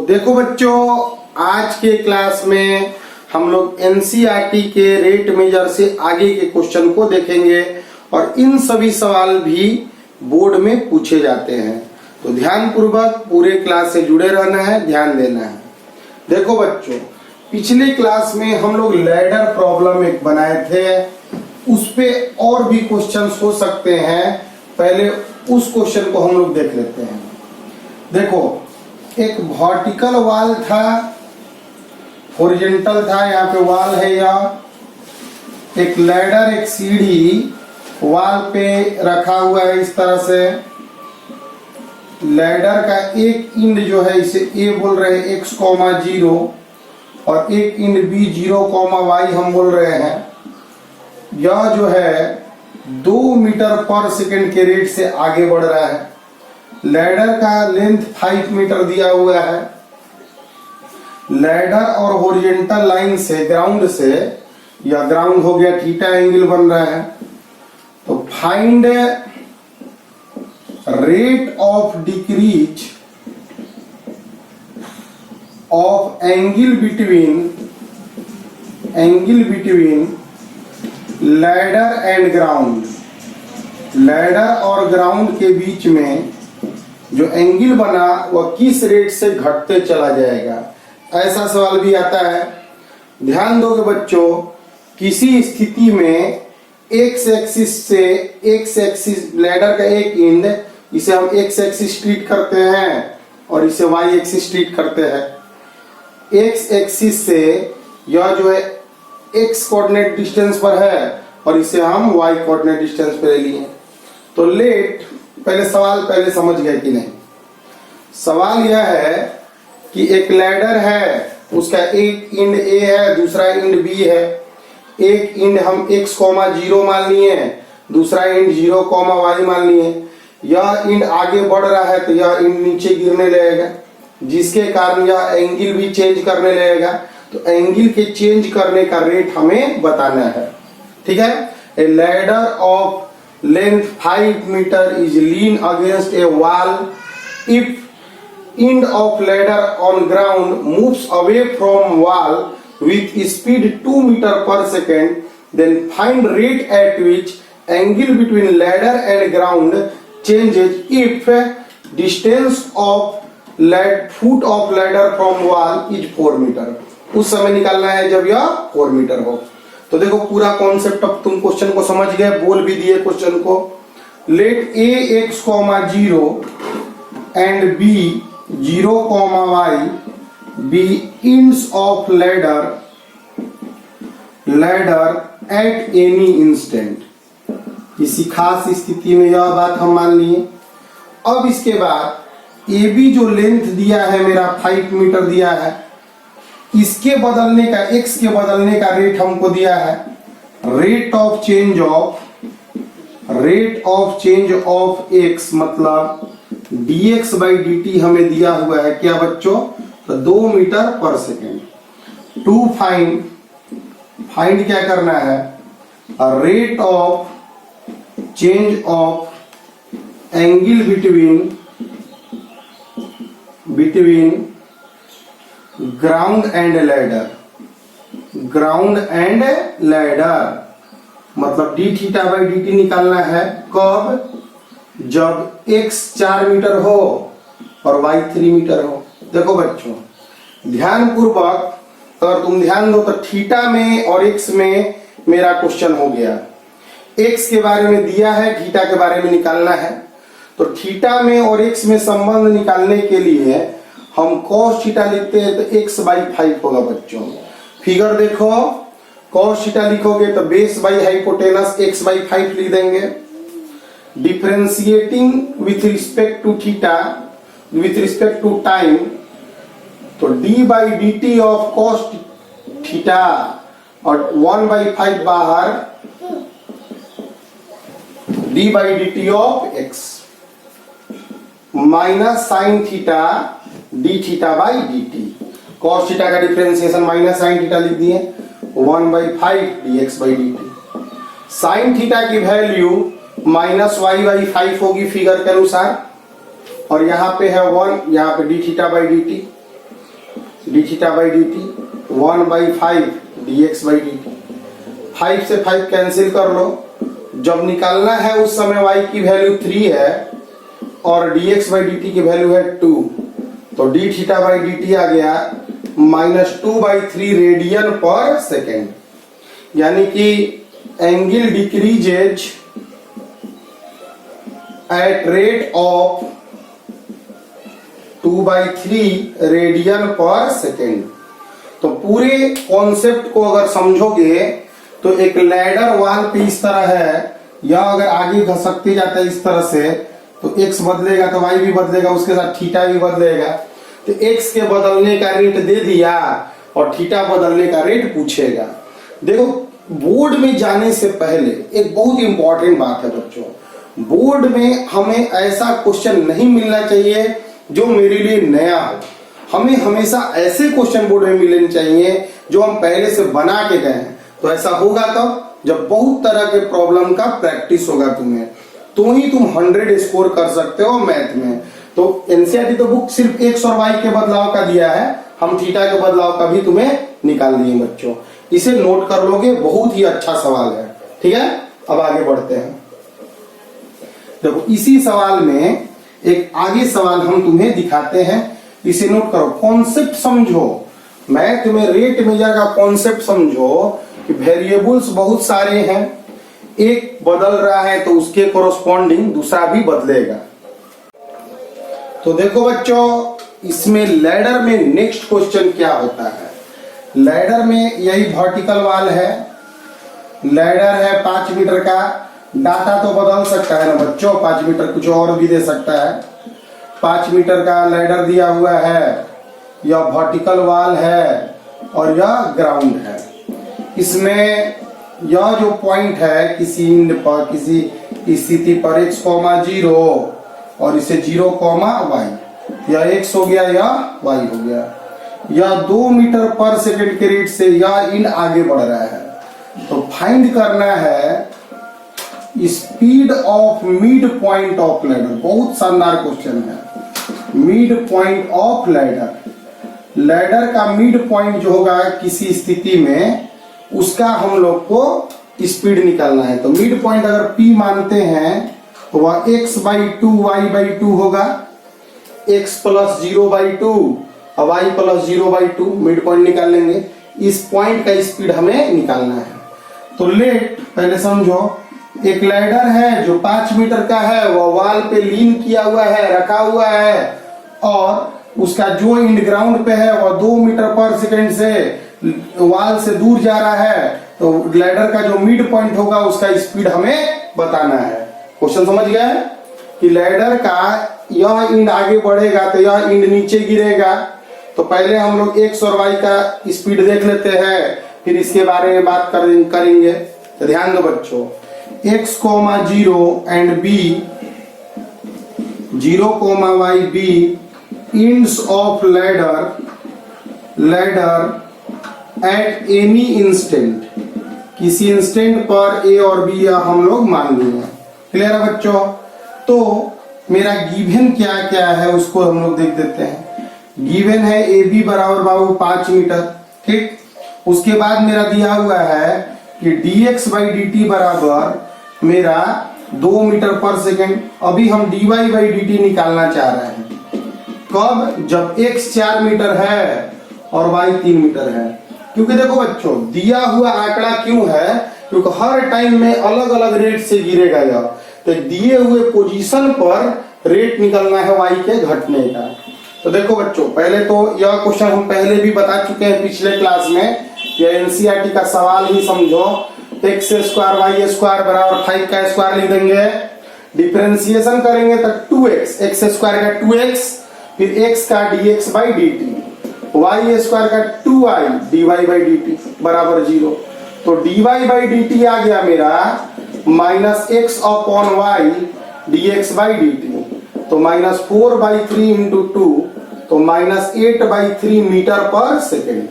देखो बच्चों, आज के क्लास में हम लोग एनसीईआरटी के रेट मेजर से आगे के क्वेश्चन को देखेंगे और इन सभी सवाल भी बोर्ड में पूछे जाते हैं। तो ध्यान पूर्वक पूरे क्लास से जुड़े रहना है, ध्यान देना है। देखो बच्चों, पिछले क्लास में हम लोग लैडर प्रॉब्लम एक बनाए थे, उस पे और भी क्वेश्चंस हो सकते हैं। पहले उस क्वेश्चन को हम लोग देख लेते हैं। देखो, एक वर्टिकल वॉल था, हॉरिजॉन्टल था, यहाँ पे वॉल है, या एक लैडर, एक सीढ़ी वॉल पे रखा हुआ है इस तरह से। लैडर का एक इंड जो है इसे ए बोल रहे हैं x,0 और एक इंड b 0,y हम बोल रहे हैं। यह जो है 2 मीटर पर सेकेंड के रेट से आगे बढ़ रहा है। लैडर का लेंथ 5 मीटर दिया हुआ है। लैडर और हॉरिजॉन्टल लाइन से, ग्राउंड से, या ग्राउंड हो गया थीटा एंगल बन रहा है। तो find rate of decrease of angle between ladder and ground. Ladder और ग्राउंड के बीच में जो एंगल बना वह किस रेट से घटते चला जाएगा, ऐसा सवाल भी आता है। ध्यान दोगे बच्चों, किसी स्थिति में एक्स एक्सिस लैडर का एक एंड, इसे हम एक्स एक्सिस ट्रीट करते हैं और इसे वाई एक्सिस ट्रीट करते हैं। एक्स एक्सिस से यह जो है एक्स कोऑर्डिनेट डिस्टेंस पर है और इसे हम वाई कोऑर्डिनेट डिस्टेंस पर ले लिए। तो लेट, पहले सवाल पहले समझ गए कि नहीं? सवाल यह है कि एक लैडर है, उसका एक इंड ए है, दूसरा इंड बी है। एक इंड हम x,0 मान लिए, दूसरा इंड 0,y मान लिए। यह इंड आगे बढ़ रहा है तो यह इंड नीचे गिरने लगेगा, जिसके कारण यह एंगल भी चेंज करने लगेगा। तो एंगल के चेंज करने का रेट हमें बताना है, ठीक है। ए ladder of length 5 meter is lean against a wall. If end of ladder on ground moves away from wall with speed 2 meter per second, then find rate at which angle between ladder and ground changes if distance of foot of ladder from wall is 4 meter. उस समय निकालना है जब यह 4 metre हो। तो देखो, पूरा कॉन्सेप्ट अब तुम क्वेश्चन को समझ गए, बोल भी दिए क्वेश्चन को। Let A x,0 and b 0,y be ends of ladder at any instant. किसी खास स्थिति में यह बात हम मान लिए। अब इसके बाद ए बी जो लेंथ दिया है मेरा 5 मीटर दिया है, इसके बदलने का, x के बदलने का रेट हमको दिया है। Rate of change of x मतलब dx/dt हमें दिया हुआ है क्या बच्चों? तो 2 मीटर पर सेकेंड। टू फाइंड क्या करना है? Rate of change of angle between ground and ladder मतलब dθ/dt निकालना है। कब? जब x 4 मीटर हो और y 3 मीटर हो। देखो बच्चों, ध्यान पूर्वक अगर तुम ध्यान दो तो थीटा में और x में मेरा क्वेश्चन हो गया। x के बारे में दिया है, थीटा के बारे में निकालना है। तो थीटा में और x में संबंध निकालने के लिए हम cos थीटा लिखते हैं तो x/5 होगा बच्चों। फिगर देखो, cos थीटा लिखोगे तो बेस बाई हाइपोटेनस x/5 लिख देंगे। Differentiating with respect to theta, with respect to time, तो d/dt ऑफ cos थीटा और 1/5 बाहर, d/dt of x minus sine theta dθ/dt। cos theta का डिफरेंशिएशन माइनस साइन थीटा लिख दिए, 1/5 dx/dt। साइन थीटा की value -y/5 होगी figure के अनुसार, और यहाँ पे है 1, यहाँ पे dθ/dt। D theta by D T, 1/5 D x by D T. 5 से 5 कैंसिल कर लो। जब निकालना है उस समय y की वैल्यू 3 है और dx बाई डी टी की वैल्यू है 2, तो D theta by D T आ गया -2/3 रेडियन पर सेकेंड, यानी कि angle decreases at rate of 2/3 radian per second. तो पूरे कॉन्सेप्ट को अगर समझोगे तो एक लैडर वॉल पे इस तरह है, या अगर आगे घसकते जाता है इस तरह से तो x बदलेगा तो y भी बदलेगा, उसके साथ थीटा भी बदलेगा। तो x के बदलने का रेट दे दिया और थीटा बदलने का रेट पूछेगा। देखो बोर्ड में जाने से पहले एक बहुत इंपॉर्टेंट बात है बच्चों, बोर्ड में हमें ऐसा क्वेश्चन नहीं मिलना चाहिए जो मेरे लिए नया हो। हमें हमेशा ऐसे क्वेश्चन बोर्ड में मिलने चाहिए जो हम पहले से बना के गए हैं। तो ऐसा होगा तब जब बहुत तरह के प्रॉब्लम का प्रैक्टिस होगा तुम्हें, तो ही तुम 100 स्कोर कर सकते हो मैथ में। तो एनसीईआरटी तो बुक सिर्फ x और y के बदलाव का दिया है, हम थीटा के बदलाव का भी तुम्हें निकाल दिए बच्चों। इसे नोट कर लोगे, बहुत ही अच्छा सवाल है। ठीक है, अब आगे बढ़ते हैं। देखो इसी सवाल में एक आगे सवाल हम तुम्हें दिखाते हैं, इसे नोट करो, कॉन्सेप्ट समझो। मैं तुम्हें रेट मेजर का कॉन्सेप्ट समझो कि वेरिएबल्स बहुत सारे हैं, एक बदल रहा है तो उसके कोरोस्पॉन्डिंग दूसरा भी बदलेगा। तो देखो बच्चों, इसमें लैडर में नेक्स्ट क्वेश्चन क्या होता है। लैडर में यही वर्टिकल वाल है, लैडर है 5 मीटर का। डाटा तो बदल सकता है ना बच्चों, 5 मीटर कुछ और भी दे सकता है। 5 मीटर का लैडर दिया हुआ है, यह वर्टिकल वाल है और यह ग्राउंड है। इसमें यह जो पॉइंट है किसी इंड पर, किसी स्थिति पर x,0 और इसे 0,y, यह x हो गया या y हो गया। यह 2 मीटर पर सेकंड के रेट से यह इंड आगे बढ़ रहा है। तो फाइंड करना है speed of mid point of ladder. बहुत शानदार क्वेश्चन है। Mid point of ladder, ladder का मिड पॉइंट जो होगा किसी स्थिति में, उसका हम लोग को स्पीड निकालना है। तो मिड पॉइंट अगर P मानते हैं तो वह x/2 y/2 होगा, x + 0/2 और y + 0/2 मिड पॉइंट निकाल लेंगे। इस पॉइंट का स्पीड हमें निकालना है। तो लेट पहले समझो, एक लैडर है जो 5 मीटर का है, वह वॉल पे लीन किया हुआ है, रखा हुआ है, और उसका जो इंड ग्राउंड पे है वह 2 मीटर पर सेकंड से वॉल से दूर जा रहा है। तो लैडर का जो मिड पॉइंट होगा उसका स्पीड हमें बताना है। क्वेश्चन समझ गए कि लैडर का यह इंड आगे बढ़ेगा तो यह इंड नीचे गिरेगा। तो पहले हम लोग x और y का स्पीड देख लेते हैं, फिर इसके बारे में बात करेंगे। तो ध्यान दो बच्चों, x,0 and b 0,y b ends of ladder at any instant, किसी इंस्टेंट पर a और b या हम लोग मान लिए। क्लियर है बच्चों। तो मेरा गिवन क्या क्या है उसको हम लोग देख देते हैं। गिवन है AB बराबर बाबू 5 मीटर, ठीक। उसके बाद मेरा दिया हुआ है कि dx/dt बराबर मेरा 2 मीटर पर सेकेंड। अभी हम dy/dt निकालना चाह रहे हैं। कब? जब x 4 मीटर है और y 3 मीटर है। क्योंकि देखो बच्चों, दिया हुआ आंकड़ा क्यों है, क्योंकि हर टाइम में अलग अलग रेट से गिरेगा यह। तो दिए हुए पोजीशन पर रेट निकलना है y के घटने का। तो देखो बच्चों, पहले तो यह क्वेश्चन हम पहले भी बता चुके हैं पिछले क्लास में। यह एनसीईआरटी का सवाल ही समझो। x² y² बराबर 5 का स्क्वायर लिख देंगे, डिफरेंशिएशन करेंगे तो 2x, x² का 2x, फिर x का dx/dt, y² का 2y dy/dt बराबर 0। तो dy/dt आ गया मेरा -x/y dx/dt, तो -4/3 × 2, तो -8/3 मीटर पर सेकेंड।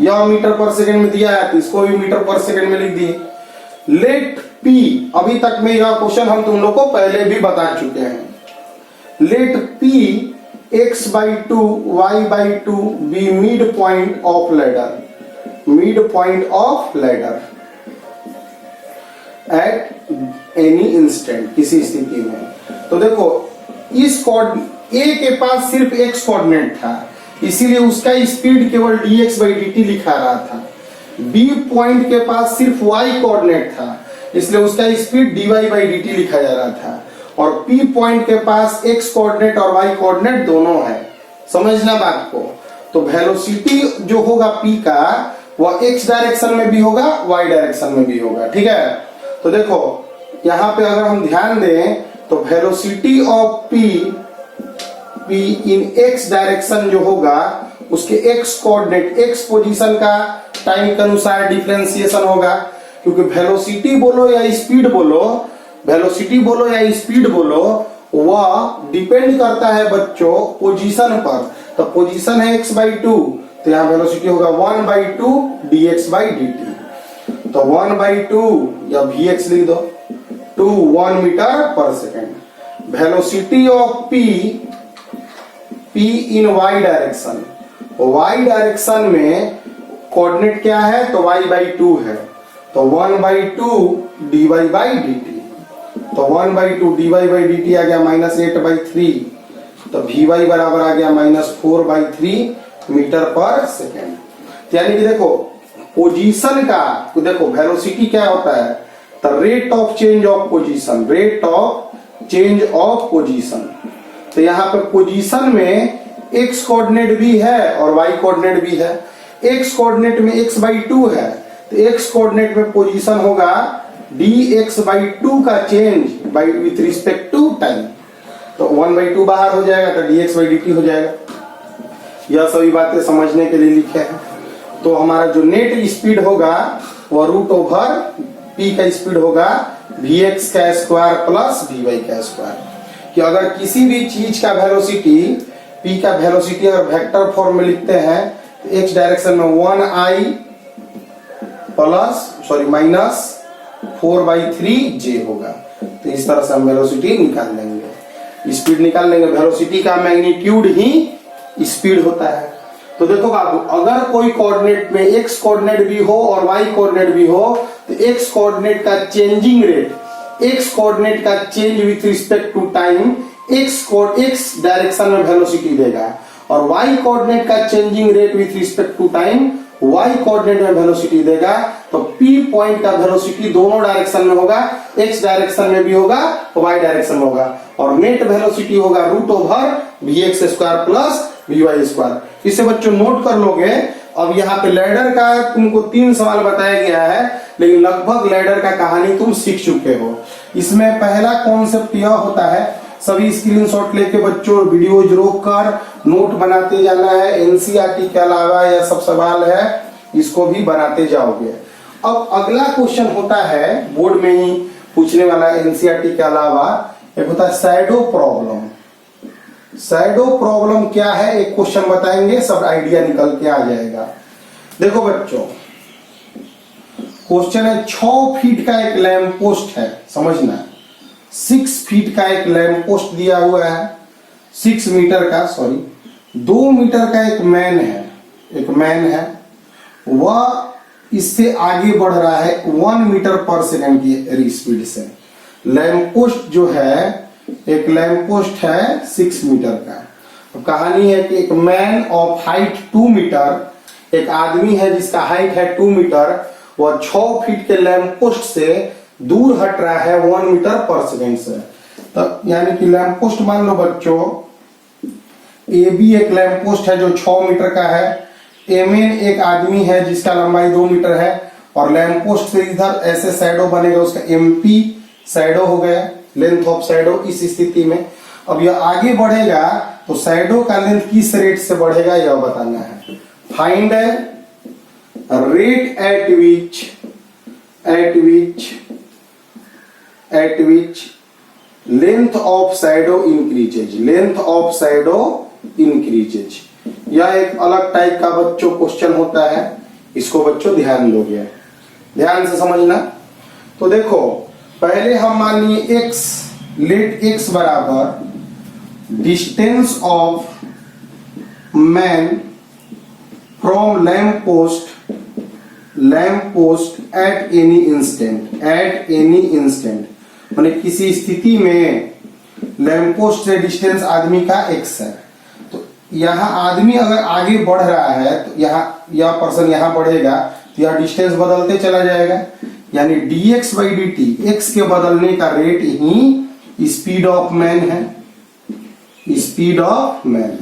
यह मीटर पर सेकेंड में दिया है तो इसको भी मीटर पर सेकेंड में लिख दिए। लेट P, अभी तक में यह क्वेश्चन हम तुम लोग को पहले भी बता चुके हैं। Let P x by 2 y by 2 be midpoint of ladder, midpoint of ladder at any instant, किसी स्थिति में। तो देखो इस A के पास सिर्फ x कोऑर्डिनेट था, इसीलिए उसका स्पीड केवल dx by dt लिखा रहा था। B पॉइंट के पास सिर्फ y कोऑर्डिनेट था, इसलिए उसका स्पीड dy by dt लिखा जा रहा था। और P पॉइंट के पास x कोऑर्डिनेट और y कोऑर्डिनेट दोनों है, समझना बात को। तो वेलोसिटी जो होगा P का वह x डायरेक्शन में भी होगा, y डायरेक्शन में भी होगा, ठीक है। तो देखो यहाँ पे अगर हम ध्यान दें तो velocity of P in x direction जो होगा उसके x कोऑर्डिनेट, x पोजीशन का टाइम के अनुसार डिफरेंशिएशन होगा, क्योंकि वेलोसिटी बोलो या स्पीड बोलो, वेलोसिटी बोलो या स्पीड बोलो, वह डिपेंड करता है बच्चों पोजीशन पर। तो पोजीशन है x by 2, तो यहाँ वेलोसिटी होगा 1 by 2 dx by dt। तो 1 by 2 या vx लिख दो, 1 मीटर पर second. Velocity of p in y direction, y direction में कोऑर्डिनेट क्या है तो y by 2 है, तो 1 by 2 dy by dt। तो 1 by 2 dy by dt आ गया -8 by 3, तो vy बराबर आ गया -4 by 3 मीटर पर सेकेंड। यानी कि देखो पोजीशन का, तो देखो वेलोसिटी क्या होता है तो rate of change of position, rate of change of position. तो यहाँ पे पोजीशन में x कोऑर्डिनेट भी है और y कोऑर्डिनेट भी है। x कोऑर्डिनेट में x by 2 है, तो x कोऑर्डिनेट में पोजीशन होगा dx by 2 का change by with respect to time. तो 1 by 2 बाहर हो जाएगा तो dx by dt हो जाएगा। यह सभी बातें समझने के लिए लिखे हैं। तो हमारा जो नेट स्पीड होगा वह रूट ओवर p का स्पीड होगा vx का स्क्वायर प्लस vy का स्क्वायर। कि अगर किसी भी चीज का वेलोसिटी p का वेलोसिटी अगर वेक्टर फॉर्म में लिखते हैं तो x डायरेक्शन में 1i माइनस 4/3j होगा। तो इस तरह से हम वेलोसिटी निकाल लेंगे, स्पीड निकाल लेंगे। वेलोसिटी का मैग्नीट्यूड ही स्पीड होता है। तो देखो बाबू, अगर कोई कोऑर्डिनेट में x कोऑर्डिनेट भी हो और y कोऑर्डिनेट भी हो तो x कोऑर्डिनेट का चेंजिंग रेट, x कोऑर्डिनेट का change with respect to time x direction में वेलोसिटी देगा, और y कोऑर्डिनेट का changing rate with respect to time y coordinate में वेलोसिटी देगा। तो p पॉइंट का वेलोसिटी दोनों डायरेक्शन में होगा, x डायरेक्शन में भी होगा y डायरेक्शन में होगा, और नेट वेलोसिटी होगा root over vx square plus vy square. इसे बच्चों नोट कर लोगे। अब यहाँ पे लैडर का तुमको 3 सवाल बताया गया है, लेकिन लगभग लैडर का कहानी तुम सीख चुके हो। इसमें पहला कॉन्सेप्ट यह होता है, सभी स्क्रीनशॉट लेके बच्चों वीडियोज रोक कर नोट बनाते जाना है। एनसीईआरटी के अलावा यह सब सवाल है, इसको भी बनाते जाओगे। अब अगला क्वेश्चन होता है बोर्ड में ही पूछने वाला एनसीईआरटी के अलावा, एक होता है शैडो प्रॉब्लम। शैडो प्रॉब्लम क्या है एक क्वेश्चन बताएंगे, सब आइडिया निकल के आ जाएगा। देखो बच्चों, क्वेश्चन है 6 फीट का एक लैंप पोस्ट है, समझना 6 फीट का एक लैंप पोस्ट दिया हुआ है, 6 मीटर का, सॉरी 2 मीटर का एक मैन है, वह इससे आगे बढ़ रहा है 1 मीटर पर सेकंड की स्पीड से। लैंप पोस्ट जो है, एक लैंप पोस्ट है 6 मीटर का। अब कहानी है कि एक मैन ऑफ हाइट 2 मीटर, एक आदमी है जिसका हाइट है 2 मीटर, वह 6 फीट के लैंप पोस्ट से दूर हट रहा है 1 मीटर पर सेकेंड से। तब यानी कि लैंप पोस्ट मान लो बच्चों, ए बी एक लैंप पोस्ट है जो 6 मीटर का है, एम एन एक आदमी है जिसका लंबाई 2 मीटर है, और लैंप पोस्ट से इधर ऐसे शैडो बनेगा, उसका एम पी शैडो हो गया, लेंथ ऑफ शैडो। इस स्थिति में अब यह आगे बढ़ेगा तो शैडो का लेंथ किस रेट से बढ़ेगा यह बताना है। Find rate at which length of shadow increases। यह एक अलग टाइप का बच्चों क्वेश्चन होता है, इसको बच्चों ध्यान दोगे, ध्यान से समझना। तो देखो पहले हम मान लिए x, लेट x बराबर distance of man from lamp post at any instant माने किसी स्थिति में लैम्प पोस्ट से डिस्टेंस आदमी का x है। तो यहाँ आदमी अगर आगे बढ़ रहा है तो यहाँ यह पर्सन यहाँ बढ़ेगा तो यह डिस्टेंस बदलते चला जाएगा, यानी dx by D T x के बदलने का rate he speed of man है, स्पीड ऑफ मैन।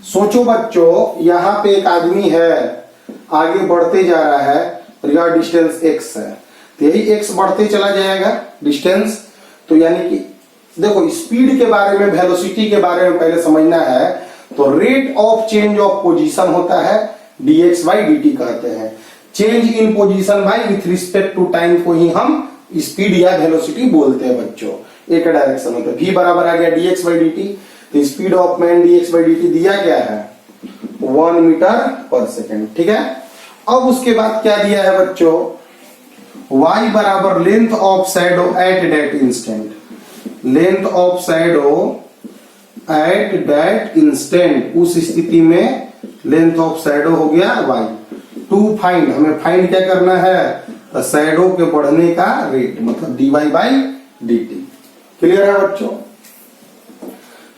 सोचो बच्चों, यहाँ पे एक आदमी है आगे बढ़ते जा रहा है और यह डिस्टेंस x है, तो यही x बढ़ते चला जाएगा डिस्टेंस। तो यानी कि देखो स्पीड के बारे में, वेलोसिटी के बारे में पहले समझना है, तो rate of change of position होता है dx बाई dt कहते हैं। Change in position by with respect to time को ही हम स्पीड या वेलोसिटी बोलते हैं बच्चों। एक डायरेक्शन में तो v बराबर आ गया dx बाई dt, तो speed of man dx by dt दिया गया है 1 मीटर पर सेकेंड। ठीक है, अब उसके बाद क्या दिया है बच्चों, y बराबर length of shadow at that instant, length of shadow at that instant, उस स्थिति में लेंथ ऑफ शैडो हो गया y। टू फाइंड, हमें फाइंड क्या करना है, शैडो के बढ़ने का रेट, मतलब dy बाई dt। क्लियर है बच्चों?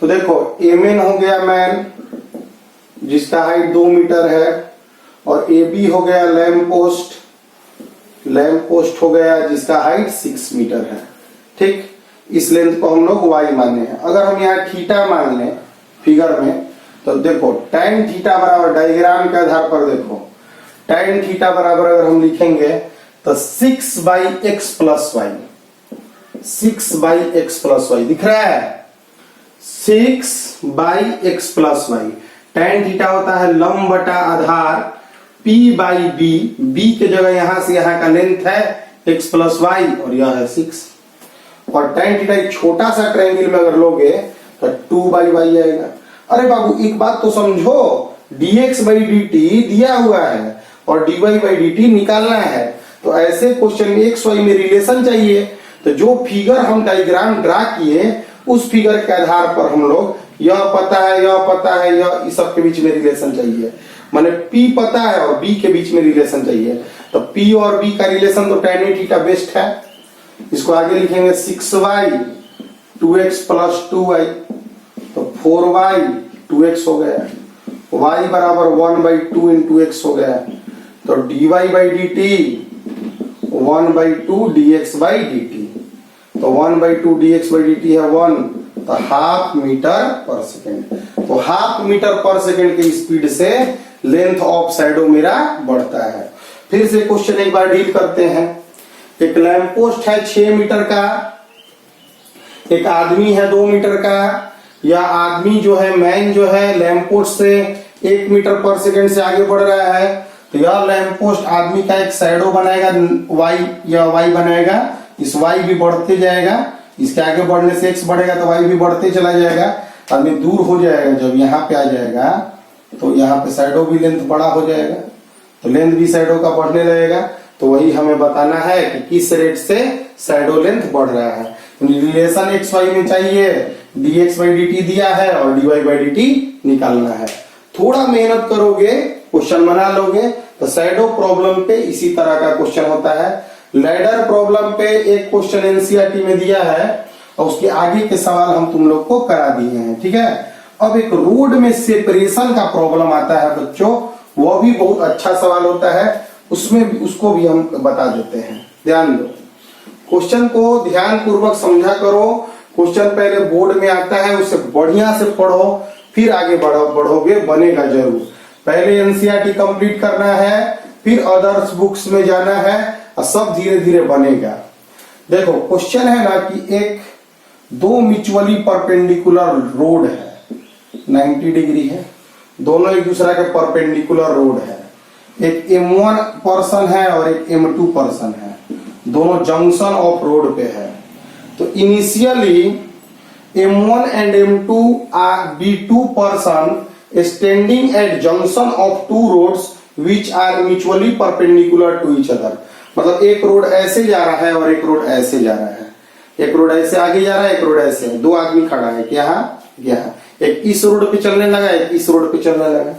तो देखो mn हो गया मैन जिसका हाइट 2 मीटर है, और ab हो गया लैम्प पोस्ट हो गया जिसका हाइट 6 मीटर है। ठीक, इस लेंथ को हम लोग y माने हैं। अगर हम यहाँ थीटा मान लें फिगर में, तो देखो tan थीटा बराबर, डायग्राम के आधार पर देखो tan थीटा बराबर अगर हम लिखेंगे तो 6 by X plus Y, 6 by X plus Y दिख रहा है, 6 by X plus Y. tan theta होता है लंब बटा आधार p बाई b के जगह यहां से यहां का लेंथ है x प्लस वाई और यह है 6। और tan थीटा एक छोटा सा ट्रायंगल में अगर लोगे तो 2 बाई वाई आएगा। अरे बाबू एक बात तो समझो, dx बाई dt दिया हुआ है और dy बाई dt निकालना है, तो ऐसे क्वेश्चन में x y में रिलेशन चाहिए। तो जो फिगर हम डायग्राम ड्रा किए उस फिगर के आधार पर हम लोग यह पता है, यह इस सब के बीच में रिलेशन चाहिए, माने P पता है और B के बीच में रिलेशन चाहिए। तो P और B का रिलेशन तो tan थीटा बेस्ट है। इसको आगे लिखेंगे 6y 2x प्लस 2y, तो 4y 2x हो गया, y बराबर 1 बाई 2 इंटू एक्स हो गया, तो dy by dt 1 by 2 dx by dt, तो 1 बाई 2 dx बाई dt है 1, तो हाफ मीटर पर सेकेंड। तो हाफ मीटर पर सेकेंड की स्पीड से लेंथ ऑफ शैडो मेरा बढ़ता है। फिर से क्वेश्चन एक बार डील करते हैं। एक लैंप पोस्ट है 6 मीटर का, एक आदमी है 2 मीटर का, या आदमी जो है मैन जो है लैंप पोस्ट से 1 मीटर पर सेकेंड से आगे बढ़ रहा है, तो यह लैंप पोस्ट आदमी का एक शैडो बनाएगा y, या y बनाएगा, इस y भी बढ़ते जाएगा, इसके आगे बढ़ने से x बढ़ेगा तो y भी बढ़ते चला जाएगा, आदमी दूर हो जाएगा, जब यहाँ पे आ जाएगा तो यहाँ पे शैडो भी लेंथ बड़ा हो जाएगा, तो लेंथ भी शैडो का बढ़ने लगेगा। तो वही हमें बताना है कि किस रेट से शैडो लेंथ बढ़ रहा है। रिलेशन एक्स वाई में चाहिए, dx बाई dt दिया है और dy बाई dt निकालना है। थोड़ा मेहनत करोगे क्वेश्चन बना लोगे। तो शैडो प्रॉब्लम पे इसी तरह का क्वेश्चन होता है। लैडर प्रॉब्लम पे एक क्वेश्चन एनसीईआरटी में दिया है और उसके आगे के सवाल हम तुम लोग को करा दिए हैं। ठीक है, अब एक रोड में सेपरेशन का प्रॉब्लम आता है बच्चों, वो भी बहुत अच्छा सवाल होता है, उसमें उसको भी हम बता देते हैं। ध्यान दो, क्वेश्चन को ध्यान पूर्वक समझा करो। क्वेश्चन पहले बोर्ड में आता है, उसे बढ़िया से पढ़ो, फिर आगे बढ़ोगे, बनेगा जरूर। पहले एनसीईआरटी कंप्लीट करना है, फिर अदर्स बुक्स में जाना है, और सब धीरे धीरे बनेगा। देखो क्वेश्चन है ना कि एक दो म्यूचुअली परपेंडिकुलर रोड है, 90 डिग्री है, दोनों एक दूसरा के परपेंडिकुलर रोड है। एक M1 पर्सन है और एक M2 पर्सन है, दोनों जंक्शन ऑफ रोड पे है। तो initially M1 and M2 are be two person standing at junction of two roads which are mutually perpendicular to each other. मतलब एक रोड ऐसे जा रहा है और एक रोड ऐसे जा रहा है, एक रोड ऐसे आगे जा रहा है, एक रोड ऐसे, दो आदमी खड़ा है, क्या यहाँ एक इस रोड पे चलने लगा, एक इस रोड पे चलने लगा।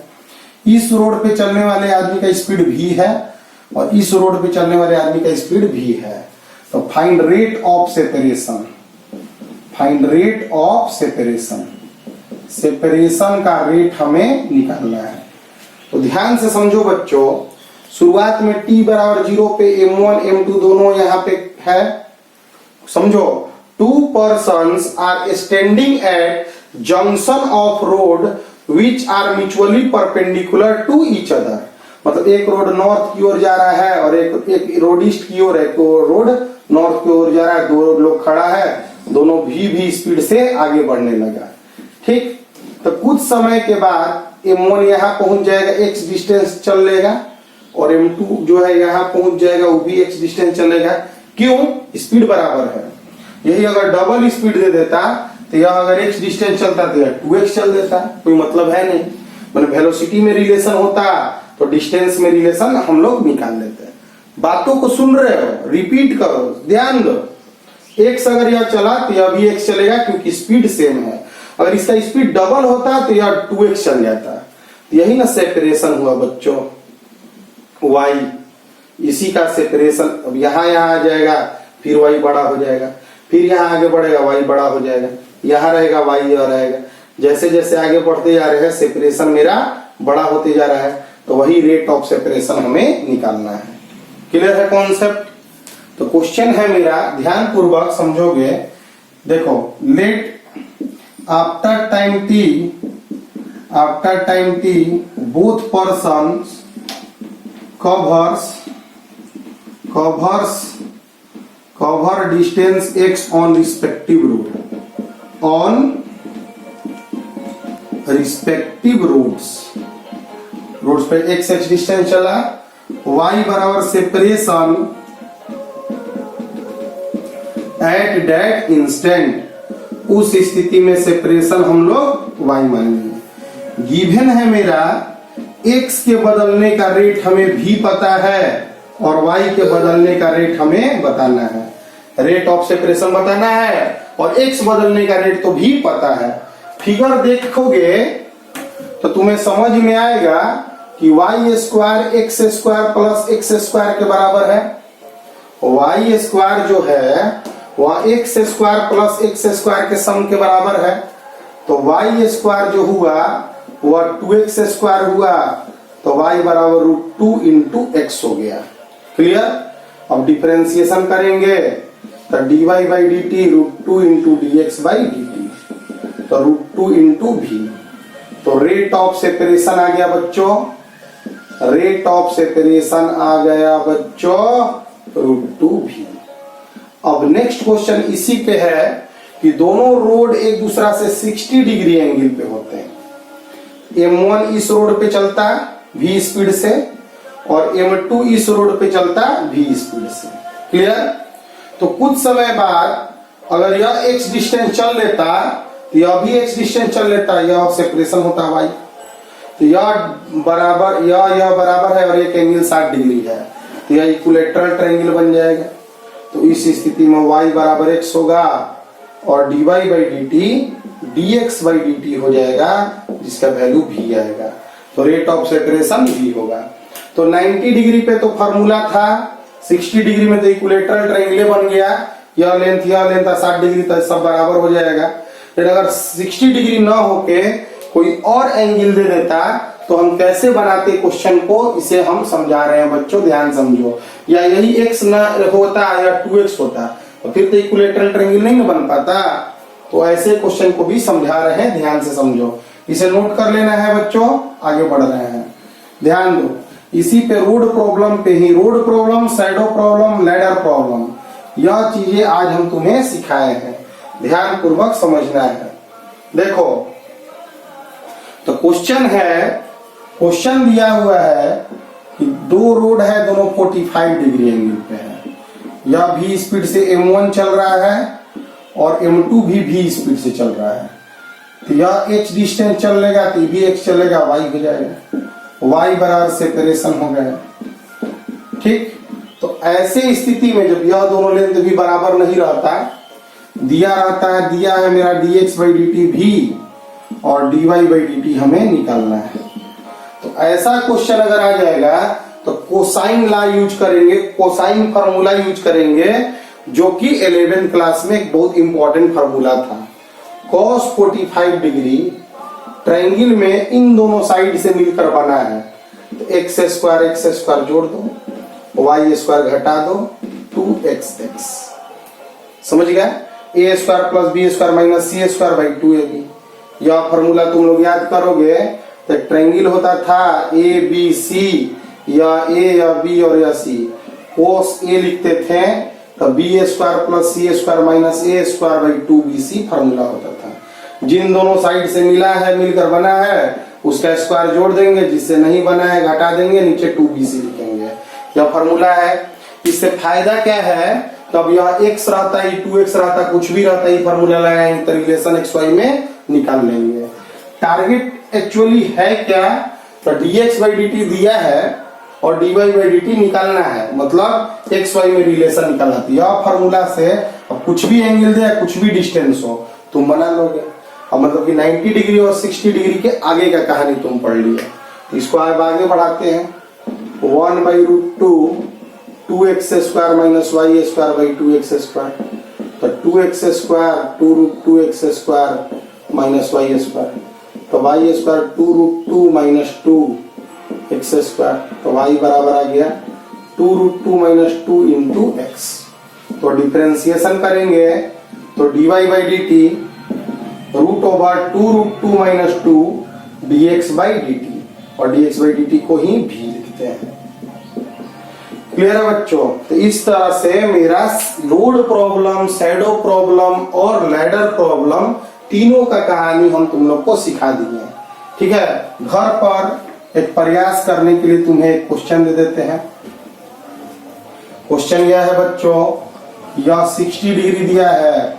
इस रोड पे चलने वाले आदमी का स्पीड v है और इस रोड पे चलने वाले आदमी का स्पीड v है। तो find rate of separation, find rate of separation, separation का रेट हमें निकालना है। तो ध्यान से समझो बच्चों, शुरुआत में t बराबर 0 पे m1 m2 दोनों यहाँ पे है। समझो, two persons are standing at junction of road which are mutually perpendicular to each other. मतलब एक रोड नॉर्थ की ओर जा रहा है और एक रोड ईस्ट की ओर है, तो रोड नॉर्थ की ओर जा रहा है, दो लोग खड़ा है, दोनों भी स्पीड से आगे बढ़ने लगा। ठीक, तो कुछ समय के बाद m1 यहाँ पहुंच जाएगा, x डिस्टेंस चल लेगा, और m2 जो है यहाँ पहुंच जाएगा, वो भी x डिस्टेंस चलेगा। क्यों? स्पीड बराबर है। यही अगर डबल स्पीड दे देता तो यह अगर x डिस्टेंस चलता तो यह 2x चल देता, कोई मतलब है नहीं। मतलब वेलोसिटी में रिलेशन होता तो डिस्टेंस में रिलेशन हम लोग निकाल लेते हैं। बातों को सुन रहे हो, रिपीट करो, ध्यान दो। x अगर यह चला तो यह भी x चलेगा क्योंकि स्पीड सेम है। अगर इसका स्पीड डबल होता तो यह 2x चल जाता। यही ना सेपरेशन हुआ बच्चों, y, इसी का सेपरेशन। अब यहाँ आ जाएगा, फिर y बड़ा हो जाएगा, फिर यहाँ आगे बढ़ेगा y बड़ा हो जाएगा, यहाँ रहेगा y यहाँ रहेगा। जैसे जैसे आगे बढ़ते जा रहे हैं सेपरेशन मेरा बड़ा होते जा रहा है, तो वही रेट ऑफ सेपरेशन हमें निकालना है। क्लियर है कॉन्सेप्ट? तो क्वेश्चन है मेरा, ध्यान पूर्वक समझोगे। देखो, let after time t both persons cover distance x on respective routes पे x डिस्टेंस चला, y बराबर सेपरेशन एट दैट इंस्टेंट, उस स्थिति में सेपरेशन हम लोग y मानेंगे। गिवन है मेरा x के बदलने का रेट हमें भी पता है और y के बदलने का रेट हमें बताना है। रेट ऑफ सेपरेशन बताना है और x बदलने का रेट तो भी पता है। फिगर देखोगे तो तुम्हें समझ में आएगा कि y square x square plus x square के बराबर है। y स्क्वायर जो है वह x square plus x square के सम के बराबर है। तो y स्क्वायर जो हुआ वह 2x स्क्वायर हुआ, तो y बराबर √2 इंटू एक्स हो गया। क्लियर? अब डिफरेंशिएशन करेंगे तो dy by D T √2 into dx by D T, तो √2 इंटू v। तो रेट ऑफ सेपरेशन आ गया बच्चों, रेट ऑफ सेपरेशन आ गया बच्चों √2v। अब नेक्स्ट क्वेश्चन इसी पे है कि दोनों रोड एक दूसरा से 60 डिग्री एंगल पे होते हैं। m1 इस रोड पे चलता v स्पीड से और m2 इस रोड पे चलता v स्पीड से। क्लियर? तो कुछ समय बाद अगर यह x डिस्टेंस चल लेता तो यह भी x डिस्टेंस चल लेता, यह सेपरेशन होता y। तो यह बराबर है और एक एंगल 60 डिग्री है, तो यह इक्विलैटरल ट्रायंगल बन जाएगा। तो इस स्थिति में y बराबर x होगा और dy by D T dx by D T हो जाएगा, जिसका वैल्यू v आएगा। तो रेट ऑफ सेपरेशन v होगा। तो 90 डिग्री पे तो फॉर्मूला था, 60 डिग्री में तो इक्विलैटरल ट्रायंगल बन गया, यह लेंथ 60 डिग्री तक सब बराबर हो जाएगा। लेकिन अगर 60 डिग्री ना होके कोई और एंगल दे देता तो हम कैसे बनाते क्वेश्चन को, इसे हम समझा रहे हैं बच्चों, ध्यान समझो। या यही x ना होता या 2x होता तो फिर तो इक्विलैटरल ट्रायंगल नहीं बन पाता। तो ऐसे क्वेश्चन को भी समझा रहे हैं, ध्यान से समझो। इसे नोट कर लेना है बच्चों, आगे बढ़ रहे हैं, ध्यान दो। इसी पे रोड प्रॉब्लम पे ही, road problem, shadow problem, ladder problem, यह चीजें आज हम तुम्हें सिखाए हैं, ध्यान पूर्वक समझना है। देखो, तो क्वेश्चन है, क्वेश्चन दिया हुआ है कि दो रोड है, दोनों 45 डिग्री एंगल पे है। यह v स्पीड से m1 चल रहा है और m2 भी v स्पीड से चल रहा है। तो यह h डिस्टेंस चलेगा तो भी x चलेगा, y हो जाएगा, y बराबर सेपरेशन हो गया। ठीक, तो ऐसे स्थिति में जब यह दोनों लेंथ भी बराबर नहीं रहता, दिया रहता है, दिया है मेरा dx बाई डी टी भी और dy बाई dt हमें निकालना है। तो ऐसा क्वेश्चन अगर आ जाएगा तो कोसाइन लॉ यूज करेंगे, कोसाइन फार्मूला यूज करेंगे, जो कि 11th क्लास में एक बहुत इंपॉर्टेंट फार्मूला था। cos 45 डिग्री ट्रायंगल में इन दोनों साइड से मिलकर बना है, तो x स्क्वायर जोड़ दो, y स्क्वायर घटा दो, 2xx। समझ गया? a square plus B square minus C square by 2ab। यह फार्मूला तुम लोग याद करोगे तो ट्रायंगल होता था ए बी सी, या ए या बी और या सी। कोस ए लिखते थे तो B square plus C square minus A square by 2bc formula होता था। जिन दोनों साइड से मिला है, मिलकर बना है, उसका स्क्वायर जोड़ देंगे, जिससे नहीं बना है घटा देंगे, नीचे 2bc लिखेंगे। यह फार्मूला है। इससे फायदा क्या है? तब यह x रहता है, 2x रहता, कुछ भी रहता है, फार्मूला लगाएंगे तो रिलेशन xy में निकाल लेंगे। टारगेट एक्चुअली है क्या? तो dx बाई dt दिया है और dy बाई dt निकालना है, मतलब xy में रिलेशन निकालना। यह फार्मूला से अब कुछ भी एंगल दे, कुछ भी डिस्टेंस हो, तुम बना लोगे। अब मतलब कि 90 डिग्री और 60 डिग्री के आगे का कहानी तुम पढ़ लिया। तो इसको अब आगे बढ़ाते हैं। 1 by root 2x square minus y square by 2x square, तो 2x square 2 root 2x square minus y square, तो y square 2 root 2 minus 2x square, तो y बराबर आ गया 2 रूट 2 माइनस 2 इंटू x। तो डिफरेंशिएशन करेंगे तो dy by dt root over 2 root 2 minus 2 dx by dt, और dx बाई dt को ही भी लिखते हैं। क्लियर है बच्चों? तो इस तरह से मेरा लोड प्रॉब्लम, शैडो प्रॉब्लम और लैडर प्रॉब्लम तीनों का कहानी हम तुम लोग को सिखा दिए। ठीक है, घर पर एक प्रयास करने के लिए तुम्हें एक क्वेश्चन दे देते हैं। क्वेश्चन यह है बच्चों, यह 60 डिग्री दिया है,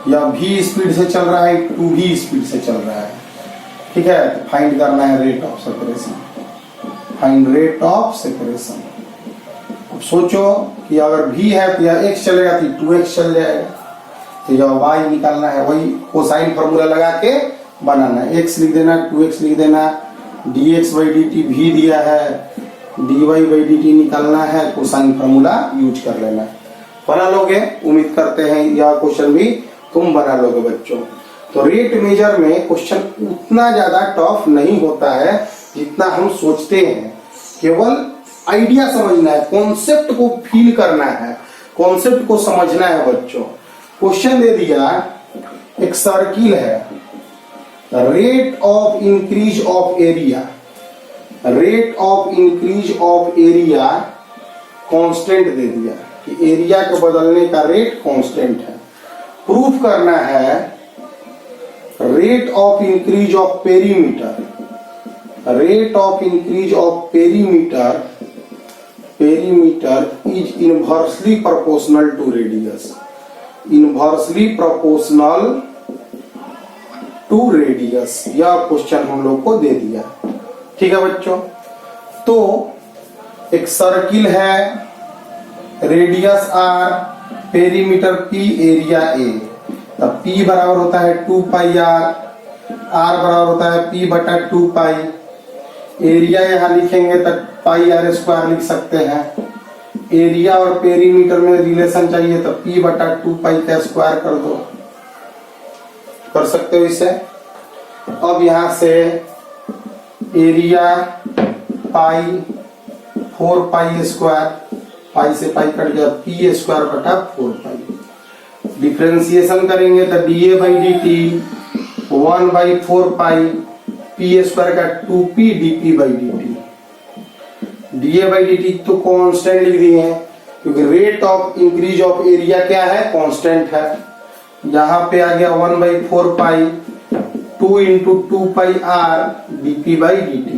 यह v स्पीड से चल रहा है, 2v स्पीड से चल रहा है। ठीक है, तो फाइंड करना है rate of separation. Find rate of separation. अब सोचो कि अगर v है तो यह x चलेगा तो 2x चल जाएगा, तो यह y निकालना है। वही कोसाइन फार्मूला लगा के बनाना है। x लिख देना, 2x लिख देना, dx बाई dt v दिया है, dy बाई dt निकालना है, कोसाइन फार्मूला यूज कर लेना है। बना लोगे? उम्मीद करते हैं यह क्वेश्चन भी तुम बना लोगे बच्चों। तो रेट मेजर में क्वेश्चन उतना ज्यादा टफ नहीं होता है जितना हम सोचते हैं। केवल आइडिया समझना है, कॉन्सेप्ट को फील करना है, कॉन्सेप्ट को समझना है बच्चों। क्वेश्चन दे दिया, एक सर्किल है, rate of increase of area, rate of increase of area constant दे दिया कि एरिया के बदलने का रेट कांस्टेंट है। प्रूफ करना है rate of increase of perimeter, rate of increase of perimeter is inversely proportional to radius, inversely proportional to radius. यह क्वेश्चन हम लोग को दे दिया। ठीक है बच्चों, तो एक सर्किल है, radius r, perimeter p, area a। तब p बराबर होता है 2 पाई r बराबर होता है p बटा 2 पाई। एरिया यहाँ लिखेंगे तो पाई r स्क्वायर लिख सकते हैं। एरिया और पेरीमीटर में रिलेशन चाहिए तो p बटा 2 पाई का स्क्वायर कर दो, कर सकते हो इसे। अब यहाँ से एरिया पाई 4 पाई स्क्वायर, पाई से पाई कट गया, पी स्क्वायर बटा 4 पाई। डिफरेंशिएशन करेंगे तो dA by dt 1 by 4 pi, P square का 2p dp by dt। dA by dt तो कांस्टेंट लिख दिए हैं क्योंकि rate of increase of area क्या है? कांस्टेंट है। यहाँ पे आ गया 1 by 4 pi 2 into 2 pi r dp by dt।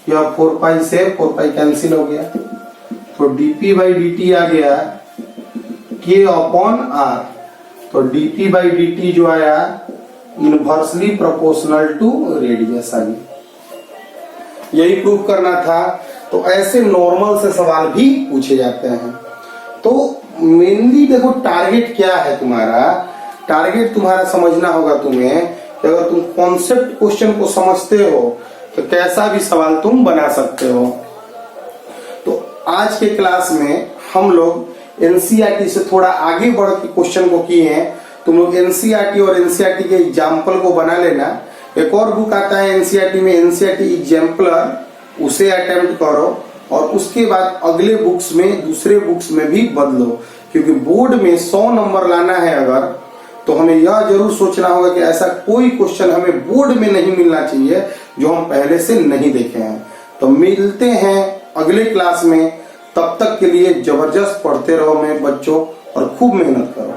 यह 4 पाई से 4 पाई कैंसिल हो गया, तो dp बाई dt आ गया k अपॉन r। तो dp बाई dt जो आया इनवर्सली प्रोपोर्शनल टू रेडियस आ गया। यही प्रूव करना था। तो ऐसे नॉर्मल से सवाल भी पूछे जाते हैं। तो मेनली देखो टारगेट क्या है तुम्हारा, टारगेट तुम्हारा समझना होगा तुम्हें कि अगर तुम कॉन्सेप्ट क्वेश्चन को समझते हो तो कैसा भी सवाल तुम बना सकते हो। तो आज के क्लास में हम लोग एनसीईआरटी से थोड़ा आगे बढ़ के क्वेश्चन को किए हैं। तुम लोग एनसीईआरटी और एनसीईआरटी के एग्जाम्पल को बना लेना। एक और बुक आता है एनसीईआरटी में, एनसीईआरटी एग्जाम्पलर, उसे अटेम्प्ट करो और उसके बाद अगले बुक्स में, दूसरे बुक्स में भी बदलो, क्योंकि बोर्ड में 100 नंबर लाना है अगर, तो हमें यह जरूर सोचना होगा कि ऐसा कोई क्वेश्चन हमें बोर्ड में नहीं मिलना चाहिए जो हम पहले से नहीं देखे हैं। तो मिलते हैं अगले क्लास में, तब तक के लिए जबरदस्त पढ़ते रहो मेरे बच्चों और खूब मेहनत करो।